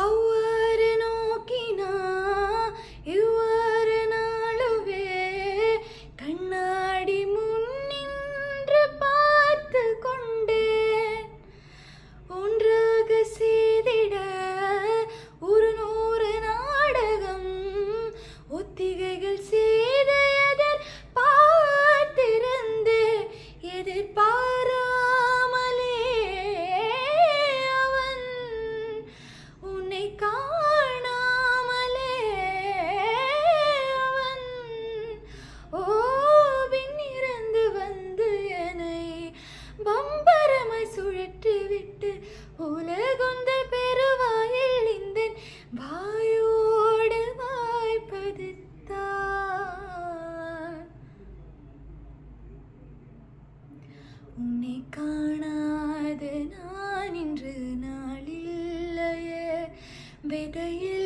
அவ்வாறு நோக்கினா இவ்வாறு நாளுவே கண்ணாடி முன்னின்று பார்த்து கொண்டேன். ஒன்றாக செய்திட ஒரு 100 நாடகம் ஒத்திகைகள் செய்த பார்த்திருந்து எதிர்பாராமலே அவன் உன்னை காணாமலே அவன் பின்னிருந்து வந்து என்னை பம்பரமாய் சுழற்றி விட்டு உலகுந்த பெருவாயில் இந்த வாயோடு வாய்ப்பதுத்தான். உன்னை காணாத நான் இன்று நாளில்லையே விதையில்